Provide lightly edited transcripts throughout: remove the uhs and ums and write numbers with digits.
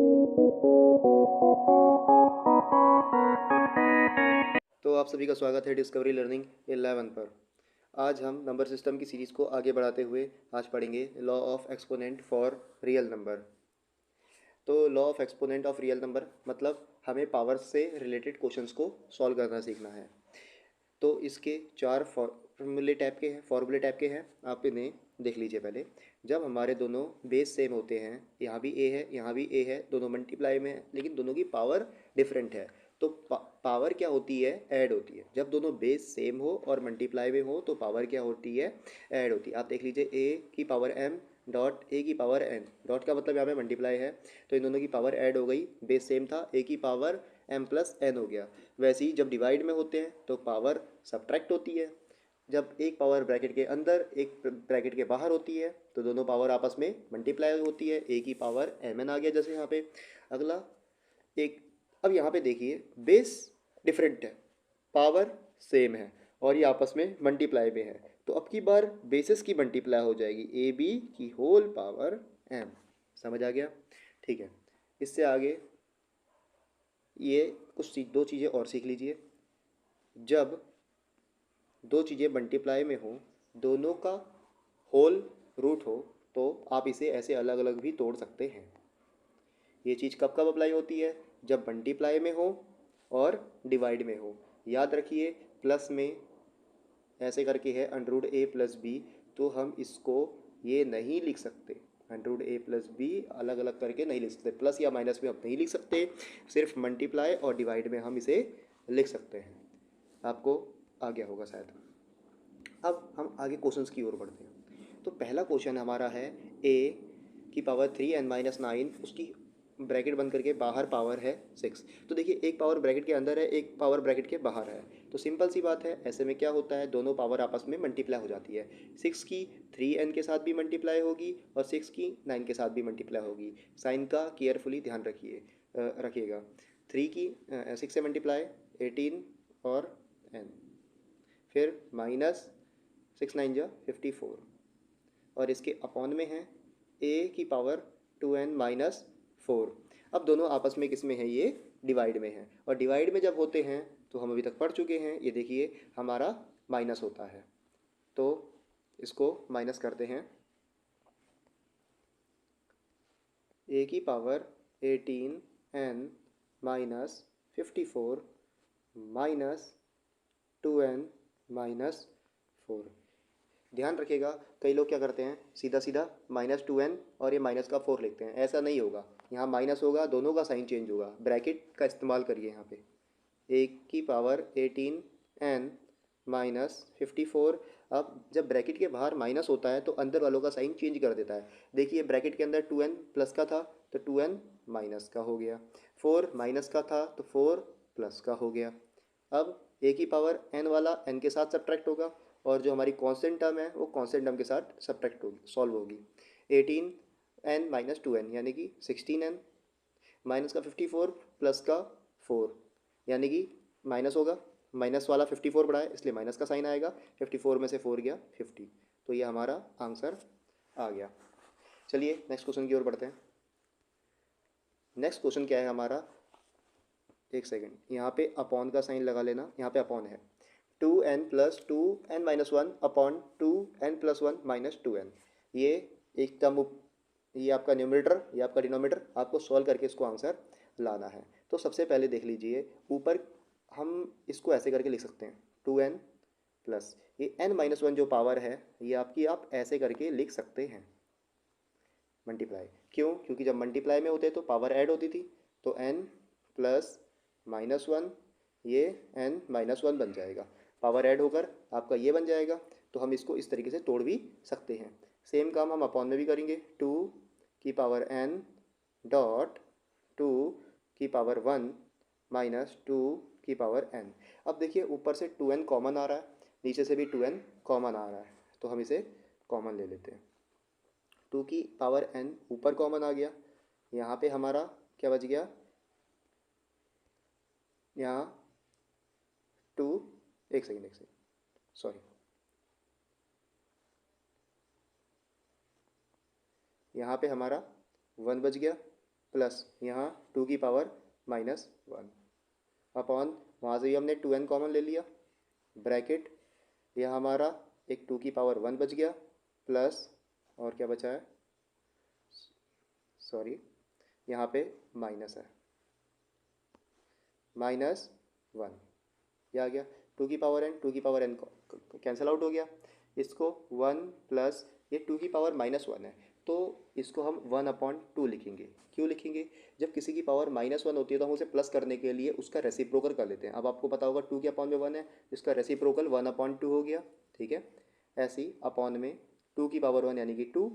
तो आप सभी का स्वागत है डिस्कवरी लर्निंग 11 पर। आज हम नंबर सिस्टम की सीरीज़ को आगे बढ़ाते हुए आज पढ़ेंगे law of exponent for real number. तो law of exponent of real number मतलब हमें पावर से रिलेटेड क्वेश्चंस को सॉल्व करना सीखना है। तो इसके चार फॉर्मूले टाइप के हैं, आप इन्हें देख लीजिए पहले। जब हमारे दोनों बेस सेम होते हैं, यहाँ भी ए है यहाँ भी ए है, दोनों मल्टीप्लाई में है लेकिन दोनों की पावर डिफरेंट है, तो पावर क्या होती है, ऐड होती है। जब दोनों बेस सेम हो और मल्टीप्लाई में हो तो पावर क्या होती है, ऐड होती है। आप देख लीजिए ए की पावर एम डॉट ए की पावर एन, डॉट का मतलब यहाँ पे मल्टीप्लाई है, तो इन दोनों की पावर ऐड हो गई। बेस सेम था, ए की पावर एम प्लस एन हो गया। वैसे ही जब डिवाइड में होते हैं तो पावर सब्ट्रैक्ट होती है। जब एक पावर ब्रैकेट के अंदर एक ब्रैकेट के बाहर होती है तो दोनों पावर आपस में मल्टीप्लाई होती है। ए की पावर एम एन आ गया जैसे यहाँ पे। अगला एक, अब यहाँ पे देखिए बेस डिफरेंट है, पावर सेम है और ये आपस में मल्टीप्लाई में है, तो अब की बार बेसिस की मल्टीप्लाई हो जाएगी, ए बी की होल पावर एम। समझ आ गया? ठीक है। इससे आगे ये दो चीज़ें और सीख लीजिए। जब दो चीज़ें मल्टीप्लाई में हो, दोनों का होल रूट हो, तो आप इसे ऐसे अलग अलग भी तोड़ सकते हैं। ये चीज़ कब कब अप्लाई होती है? जब मल्टीप्लाई में हो और डिवाइड में हो। याद रखिए, प्लस में ऐसे करके है अंडर ए प्लस बी, तो हम इसको ये नहीं लिख सकते। अंडर ए प्लस बी अलग अलग करके नहीं लिख सकते, प्लस या माइनस में हम नहीं लिख सकते, सिर्फ मल्टीप्लाई और डिवाइड में हम इसे लिख सकते हैं। आपको आ गया होगा शायद। अब हम आगे क्वेश्चंस की ओर बढ़ते हैं। तो पहला क्वेश्चन हमारा है ए की पावर 3n-9, उसकी ब्रैकेट बंद करके बाहर पावर है 6। तो देखिए, एक पावर ब्रैकेट के अंदर है, एक पावर ब्रैकेट के बाहर है, तो सिंपल सी बात है, ऐसे में क्या होता है, दोनों पावर आपस में मल्टीप्लाई हो जाती है। 6 की 3n के साथ भी मल्टीप्लाई होगी और 6 की 9 के साथ भी मल्टीप्लाई होगी। साइन का केयरफुली ध्यान रखिएगा। 3 की 6 से मल्टीप्लाई 18 और n, फिर माइनस 6 9 जा 54, और इसके अपॉन में है ए की पावर 2n-4। अब दोनों आपस में किस में है, ये डिवाइड में है, और डिवाइड में जब होते हैं तो हम अभी तक पढ़ चुके हैं, ये देखिए हमारा माइनस होता है, तो इसको माइनस करते हैं। ए की पावर 18n-54 माइनस 2n-4। ध्यान रखिएगा, कई लोग क्या करते हैं, सीधा सीधा -2n और ये माइनस का 4 लिखते हैं। ऐसा नहीं होगा, यहाँ माइनस होगा, दोनों का साइन चेंज होगा। ब्रैकेट का इस्तेमाल करिए यहाँ पे। ए की पावर 18n-54। अब जब ब्रैकेट के बाहर माइनस होता है तो अंदर वालों का साइन चेंज कर देता है। देखिए, ब्रैकेट के अंदर 2n प्लस का था तो 2n माइनस का हो गया, 4 माइनस का था तो 4 प्लस का हो गया। अब ए की पावर n वाला n के साथ सब्ट्रैक्ट होगा, और जो हमारी कांस्टेंट टर्म है वो कांस्टेंट टर्म के साथ सब्ट्रैक्ट होगी, सॉल्व होगी। 18n-2n यानी कि 16n, माइनस का 54 प्लस का 4 यानी कि माइनस होगा, माइनस वाला 54 बढ़ा है इसलिए माइनस का साइन आएगा, 54 में से 4 गया 50, तो ये हमारा आंसर आ गया। चलिए नेक्स्ट क्वेश्चन की ओर बढ़ते हैं। नेक्स्ट क्वेश्चन क्या है हमारा, एक सेकेंड, यहाँ पे अपॉन का साइन लगा लेना, यहाँ पे अपॉन है 2n+2n-1 अपॉन 2n+1-2n। ये एक टर्म, ये आपका न्यूमरेटर, ये आपका डिनोमिनेटर, आपको सॉल्व करके इसको आंसर लाना है। तो सबसे पहले देख लीजिए, ऊपर हम इसको ऐसे करके लिख सकते हैं 2n प्लस ये n-1 जो पावर है, ये आपकी आप ऐसे करके लिख सकते हैं मल्टीप्लाई। क्यों? क्योंकि जब मल्टीप्लाई में होते तो पावर ऐड होती थी, तो n प्लस -1, ये n-1 बन जाएगा, पावर ऐड होकर आपका ये बन जाएगा। तो हम इसको इस तरीके से तोड़ भी सकते हैं। सेम काम हम अपॉन में भी करेंगे, 2 की पावर n डॉट 2 की पावर 1 माइनस 2 की पावर n। अब देखिए, ऊपर से 2n कॉमन आ रहा है, नीचे से भी 2n कॉमन आ रहा है, तो हम इसे कॉमन ले लेते हैं। 2 की पावर n ऊपर कॉमन आ गया, यहाँ पे हमारा क्या बच गया, यहाँ 2, एक सेकेंड सॉरी, यहाँ पे हमारा 1 बच गया, प्लस यहाँ 2 की पावर -1 अपॉन, वहाँ से भी हमने 2n कॉमन ले लिया, ब्रैकेट यह हमारा एक 2 की पावर 1 बच गया, प्लस और क्या बचा है, सॉरी यहाँ पे माइनस है, -1 यह आ गया। 2 की पावर n कैंसिल आउट हो गया। इसको 1 प्लस ये 2 की पावर -1 है, तो इसको हम 1/2 लिखेंगे। क्यों लिखेंगे? जब किसी की पावर -1 होती है तो हम उसे प्लस करने के लिए उसका रेसिप्रोकल कर लेते हैं। अब आपको पता होगा 2 के अपॉन में 1 है, इसका रेसिप्रोकल 1/2 हो गया, ठीक है। ऐसे ही अपॉन में 2 की पावर 1 यानी कि 2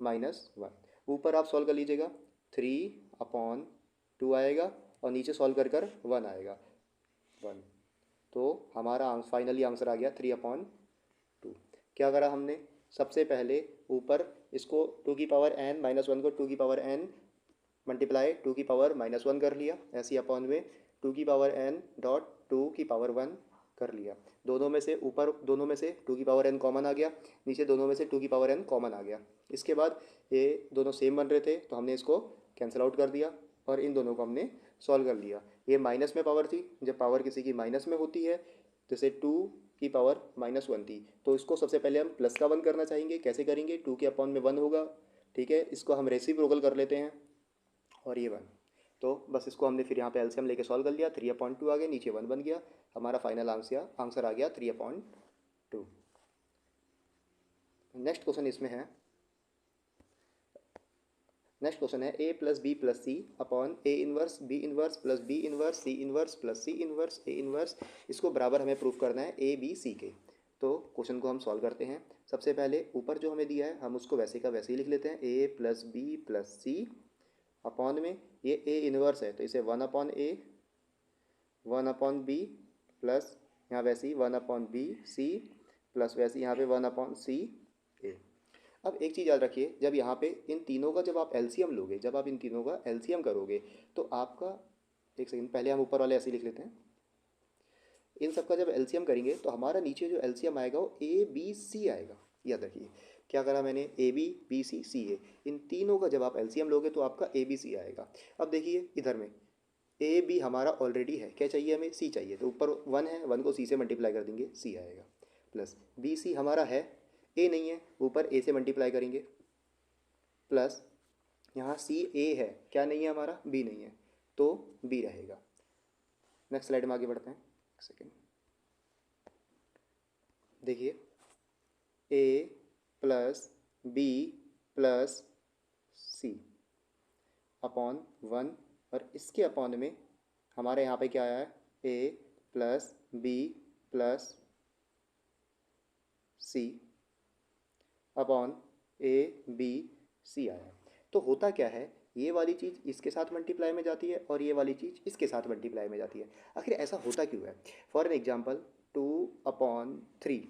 -1, ऊपर आप सॉल्व कर लीजिएगा, 3/2 आएगा और नीचे सॉल्व कर कर 1 आएगा, 1। तो हमारा फाइनली आंसर आ गया 3/2। क्या करा हमने? सबसे पहले ऊपर इसको 2 की पावर n -1 को 2 की पावर n मल्टीप्लाई 2 की पावर -1 कर लिया, ऐसी अपॉन में 2 की पावर n डॉट 2 की पावर 1 कर लिया। दोनों में से ऊपर दोनों में से 2 की पावर n कॉमन आ गया, नीचे दोनों में से 2 की पावर n कॉमन आ गया। इसके बाद ये दोनों सेम बन रहे थे तो हमने इसको कैंसिल आउट कर दिया और इन दोनों को हमने सॉल्व कर लिया। ये माइनस में पावर थी, जब पावर किसी की माइनस में होती है जैसे 2 की पावर -1 थी तो इसको सबसे पहले हम प्लस का 1 करना चाहेंगे। कैसे करेंगे? 2 के अपॉन में 1 होगा, ठीक है। इसको हम रेसिप्रोकल कर लेते हैं और ये 1, तो बस इसको हमने फिर यहाँ पे एलसीएम लेके सॉल्व कर लिया, 3/2 आ गया, नीचे 1 बन गया, हमारा फाइनल आंसर आ गया 3/2। नेक्स्ट क्वेश्चन इसमें है, नेक्स्ट क्वेश्चन है a plus B plus C upon A inverse B inverse plus B inverse C inverse plus C inverse A inverse, इसको बराबर हमें प्रूफ करना है ए बी सी के। तो क्वेश्चन को हम सॉल्व करते हैं। सबसे पहले ऊपर जो हमें दिया है हम उसको वैसे का वैसे ही लिख लेते हैं, a plus B plus C upon में ये ए इनवर्स है तो इसे 1/a 1/b प्लस यहाँ वैसे ही 1/b सी प्लस वैसे यहाँ पे 1/c a। अब एक चीज़ याद रखिए, जब यहाँ पे इन तीनों का जब आप एलसीएम लोगे, जब आप इन तीनों का एलसीएम करोगे तो आपका, एक सेकंड पहले हम ऊपर वाले ऐसे ही लिख लेते हैं, इन सब का जब एलसीएम करेंगे तो हमारा नीचे जो एलसीएम आएगा वो ए बी सी आएगा। याद रखिए क्या करा मैंने, ए बी बी सी सी ए, इन तीनों का जब आप एलसीएम लोगे तो आपका ए बी सी आएगा। अब देखिए इधर में ए बी हमारा ऑलरेडी है, क्या चाहिए हमें? सी चाहिए, तो ऊपर 1 है, 1 को सी से मल्टीप्लाई कर देंगे, सी आएगा, प्लस बी सी हमारा है, ए नहीं है, ऊपर ए से मल्टीप्लाई करेंगे, प्लस यहाँ सी ए है, क्या नहीं है हमारा? बी नहीं है, तो बी रहेगा। नेक्स्ट स्लाइड में आगे बढ़ते हैं, एक सेकेंड देखिए, ए plus B plus C upon 1 और इसके अपॉन में हमारे यहाँ पे क्या आया है, A plus B plus C upon A B C आया। तो होता क्या है, ये वाली चीज़ इसके साथ मल्टीप्लाई में जाती है और ये वाली चीज़ इसके साथ मल्टीप्लाई में जाती है। आखिर ऐसा होता क्यों है? फॉर एन एग्जाम्पल 2/3,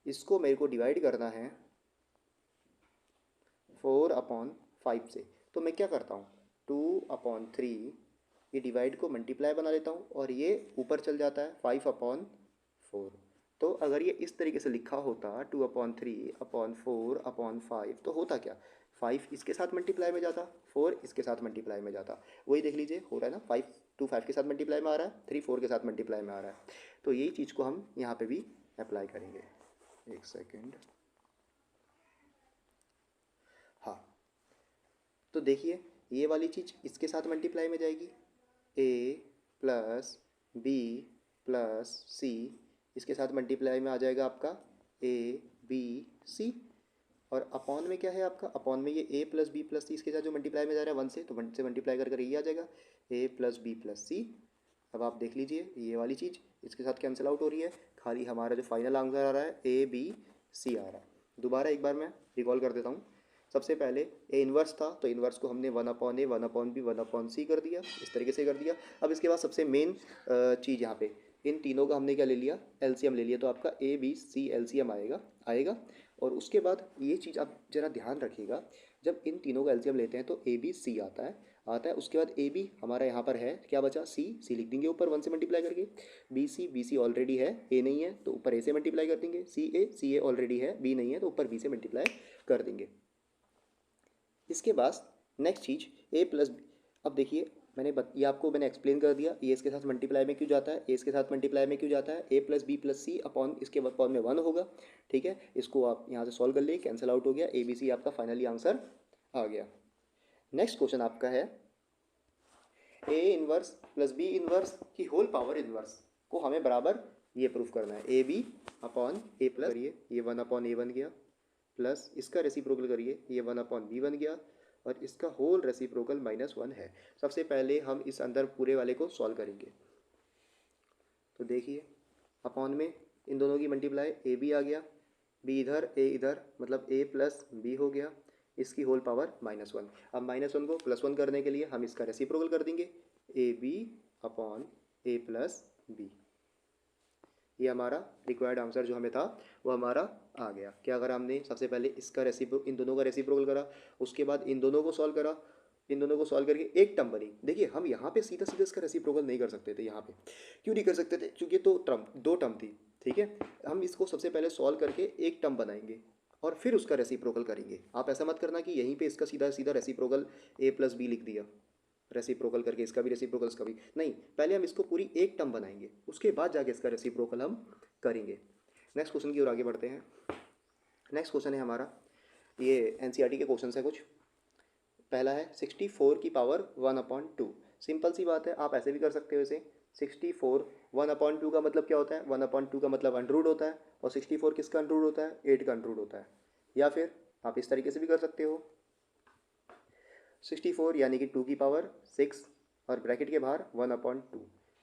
इसको मेरे को डिवाइड करना है 4/5 से, तो मैं क्या करता हूँ, 2/3 ये डिवाइड को मल्टीप्लाई बना लेता हूँ और ये ऊपर चल जाता है 5/4। तो अगर ये इस तरीके से लिखा होता 2/3/4/5 तो होता क्या, 5 इसके साथ मल्टीप्लाई में जाता, 4 इसके साथ मल्टीप्लाई में जाता। वही देख लीजिए हो रहा है ना, 5 के साथ मल्टीप्लाई में आ रहा है, 3 4 के साथ मल्टीप्लाई में आ रहा है। तो यही चीज़ को हम यहाँ पे भी अप्लाई करेंगे। एक सेकेंड, हाँ तो देखिए ये वाली चीज़ इसके साथ मल्टीप्लाई में जाएगी, ए प्लस बी प्लस सी इसके साथ मल्टीप्लाई में आ जाएगा आपका ए बी सी, और अपॉन में क्या है आपका, अपॉन में ये ए प्लस बी प्लस सी इसके साथ जो मल्टीप्लाई में जा रहा है 1 से, तो 1 से मल्टीप्लाई कर ये आ जाएगा ए प्लस बी प्लस सी। अब आप देख लीजिए ये वाली चीज़ इसके साथ कैंसिल आउट हो रही है, खाली हमारा जो फाइनल आंसर आ रहा है ए बी सी आ रहा है। दोबारा एक बार मैं रिकॉल कर देता हूँ। सबसे पहले ए इन्वर्स था तो इन्वर्स को हमने 1/a 1/b 1/c कर दिया, इस तरीके से कर दिया। अब इसके बाद सबसे मेन चीज़ यहाँ पे इन तीनों का हमने क्या ले लिया, एलसीएम ले लिया, तो आपका ए बी सी एलसीएम आएगा। और उसके बाद ये चीज़ आप ज़रा ध्यान रखिएगा, जब इन तीनों का एलसीएम लेते हैं तो ए बी सी आता है। उसके बाद ए बी हमारा यहाँ पर है, क्या बचा, सी लिख देंगे ऊपर 1 से मल्टीप्लाई करके, बी सी ऑलरेडी है, ए नहीं है तो ऊपर ए से मल्टीप्लाई कर देंगे, सी ए ऑलरेडी है, बी नहीं है तो ऊपर बी से मल्टीप्लाई कर देंगे। इसके बाद नेक्स्ट चीज़ ए प्लस, अब देखिए ये आपको मैंने एक्सप्लेन कर दिया, ए इसके साथ मल्टीप्लाई में क्यों जाता है, ए इसके साथ मल्टीप्लाई में क्यों जाता है, A plus B plus C upon इसके अपॉन में 1 होगा। ठीक है, इसको आप यहाँ से सॉल्व कर लिए, कैंसिल आउट हो गया, ए बी सी आपका फाइनली आंसर आ गया। नेक्स्ट क्वेश्चन आपका है A inverse plus B inverse की होल पावर इनवर्स को हमें बराबर ये प्रूफ करना है, A B upon A plus करिए, ये 1 अपॉन ए बन गया, प्लस इसका रेसिप्रोकल करिए, ये 1 अपॉन बी बन गया, और इसका होल रेसिप्रोकल -1 है। सबसे पहले हम इस अंदर पूरे वाले को सॉल्व करेंगे। तो देखिए अपॉन में इन दोनों की मल्टीप्लाई, ए बी आ गया, बी इधर ए इधर, मतलब ए प्लस बी हो गया, इसकी होल पावर -1। अब -1 को +1 करने के लिए हम इसका रेसिप्रोकल कर देंगे, A B upon A plus B. ये हमारा रिक्वायर्ड आंसर जो हमें था वो हमारा आ गया। क्या अगर हमने सबसे पहले इसका इन दोनों का रेसिप्रोकल करा, उसके बाद इन दोनों को सॉल्व करा, इन दोनों को सॉल्व करके एक टर्म बनी। देखिए हम यहाँ पे सीधा सीधा इसका रेसिप्रोकल नहीं कर सकते थे, यहाँ पे क्यों नहीं कर सकते थे, क्योंकि तो दो टर्म थी। ठीक है, हम इसको सबसे पहले सॉल्व करके एक टर्म बनाएंगे और फिर उसका रेसिप्रोकल करेंगे। आप ऐसा मत करना कि यहीं पे इसका सीधा सीधा रेसिप्रोकल ए प्लस बी लिख दिया, रेसिप्रोकल करके इसका भी रेसिप्रोकल इसका भी नहीं, पहले हम इसको पूरी एक टर्म बनाएंगे, उसके बाद जाके इसका रेसिप्रोकल हम करेंगे। नेक्स्ट क्वेश्चन की ओर आगे बढ़ते हैं। नेक्स्ट क्वेश्चन है हमारा, ये एनसीईआरटी के क्वेश्चन है कुछ। पहला है 64 की पावर 1/2। सिंपल सी बात है, आप ऐसे भी कर सकते हो इसे। 64 1/2 का मतलब क्या होता है, 1/2 का मतलब अंडर होता है, और 64 किसका अंडर होता है, 8 का अंडर होता है। या फिर आप इस तरीके से भी कर सकते हो, 64 यानी कि 2 की पावर 6 और ब्रैकेट के बाहर 1/2,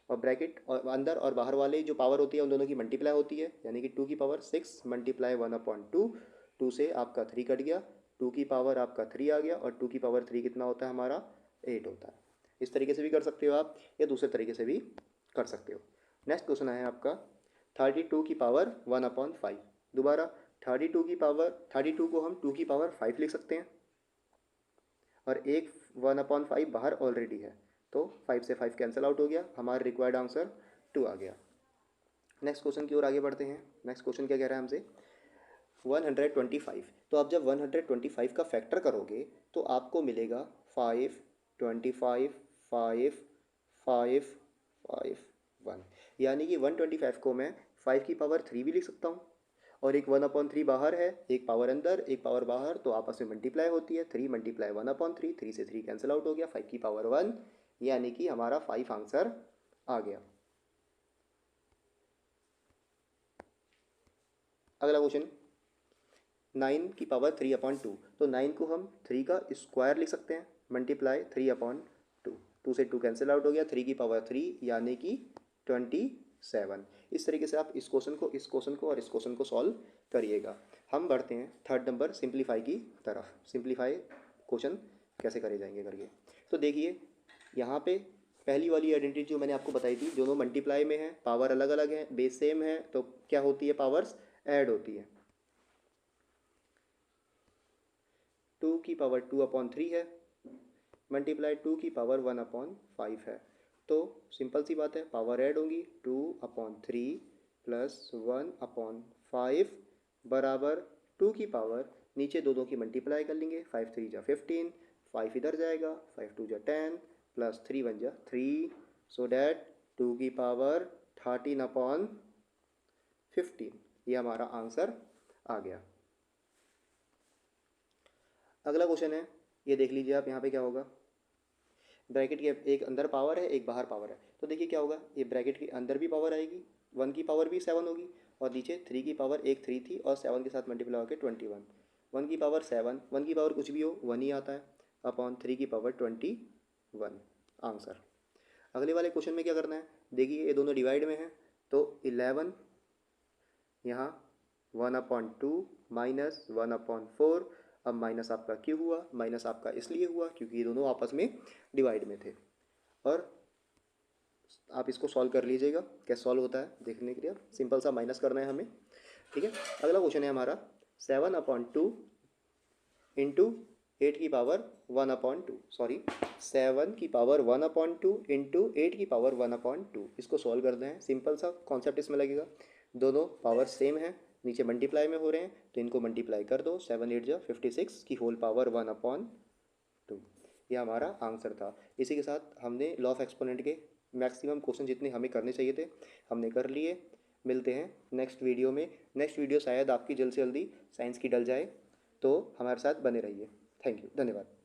और ब्रैकेट और अंदर और बाहर वाले जो पावर होती है उन दोनों की मल्टीप्लाई होती है, यानी कि 2 की पावर 6 मल्टीप्लाई 1/2। 2 से आपका 3 कट गया, 2 की पावर आपका 3 आ गया, और 2 की पावर 3 कितना होता है हमारा, 8 होता है। इस तरीके से भी कर सकते हो आप, या दूसरे तरीके से भी कर सकते हो। नेक्स्ट क्वेश्चन है आपका 32 की पावर 1/5। दोबारा 32 की पावर 32 को हम 2 की पावर 5 लिख सकते हैं, और एक 1/5 बाहर ऑलरेडी है, तो 5 से 5 कैंसिल आउट हो गया, हमारा रिक्वायर्ड आंसर 2 आ गया। नेक्स्ट क्वेश्चन की ओर आगे बढ़ते हैं। नेक्स्ट क्वेश्चन क्या कह रहा है हमसे, 125। तो आप जब 125 का फैक्टर करोगे तो आपको मिलेगा 5 25 5 5 5 1, यानी कि 125 को मैं 5 की पावर 3 भी लिख सकता हूँ, और एक 1/3 बाहर है, एक पावर अंदर एक पावर बाहर, तो आपस में मल्टीप्लाई होती है, 3 मल्टीप्लाई 1/3, 3 से 3 कैंसिल आउट हो गया, 5 की पावर 1, यानी कि हमारा 5 आंसर आ गया। अगला क्वेश्चन 9 की पावर 3/2। तो 9 को हम 3 का स्क्वायर लिख सकते हैं, मल्टीप्लाई 3/2, 2 से 2 कैंसिल आउट हो गया, 3 की पावर 3 यानी कि 27। इस तरीके से आप इस क्वेश्चन को और इस क्वेश्चन को सॉल्व करिएगा। हम बढ़ते हैं थर्ड नंबर सिंप्लीफाई की तरफ। सिंप्लीफाई क्वेश्चन कैसे करे जाएंगे करके, तो देखिए यहाँ पे पहली वाली आइडेंटिटी जो मैंने आपको बताई थी, दोनों मल्टीप्लाई में है, पावर अलग अलग है, बेस सेम है, तो क्या होती है, पावर्स ऐड होती है। 2 की पावर 2/3 है, मल्टीप्लाई 2 की पावर 1/5 है, तो सिंपल सी बात है, पावर ऐड होंगी, 2/3 प्लस 1/5 बराबर 2 की पावर, नीचे दो की मल्टीप्लाई कर लेंगे, 5 3 जा 15, 5 इधर जाएगा, 5 2 जा 10 प्लस 3 1 जा 3, सो डैट 2 की पावर 13/15, ये हमारा आंसर आ गया। अगला क्वेश्चन है, ये देख लीजिए आप, यहाँ पे क्या होगा, ब्रैकेट के एक अंदर पावर है एक बाहर पावर है, तो देखिए क्या होगा, ये ब्रैकेट के अंदर भी पावर आएगी, 1 की पावर भी 7 होगी, और नीचे 3 की पावर एक 3 थी और 7 के साथ मल्टीप्लाई होकर 21, 1 की पावर 7, 1 की पावर कुछ भी हो 1 ही आता है, अपॉन 3 की पावर 21 आंसर। अगले वाले क्वेश्चन में क्या करना है, देखिए ये दोनों डिवाइड में है, तो 11 यहाँ 1/2 माइनस 1/4, अब माइनस आपका क्यों हुआ, माइनस आपका इसलिए हुआ क्योंकि ये दोनों आपस में डिवाइड में थे, और आप इसको सॉल्व कर लीजिएगा, कैसे सॉल्व होता है देखने के लिए, सिंपल सा माइनस करना है हमें। ठीक है, अगला क्वेश्चन है हमारा 7/2 इंटू 8 की पावर 1/2, सॉरी 7 की पावर 1/2 इंटू 8 की पावर 1/2, इसको सॉल्व करना है। सिंपल सा कॉन्सेप्ट इसमें लगेगा, दोनों पावर सेम है, नीचे मल्टीप्लाई में हो रहे हैं, तो इनको मल्टीप्लाई कर दो, 7 8 जा 56 की होल पावर 1/2, ये हमारा आंसर था। इसी के साथ हमने लॉ ऑफ एक्सपोनेंट के मैक्सिमम क्वेश्चन जितने हमें करने चाहिए थे हमने कर लिए। मिलते हैं नेक्स्ट वीडियो में। नेक्स्ट वीडियो शायद आपकी जल्द से जल्दी साइंस की डल जाए, तो हमारे साथ बने रहिए। थैंक यू, धन्यवाद।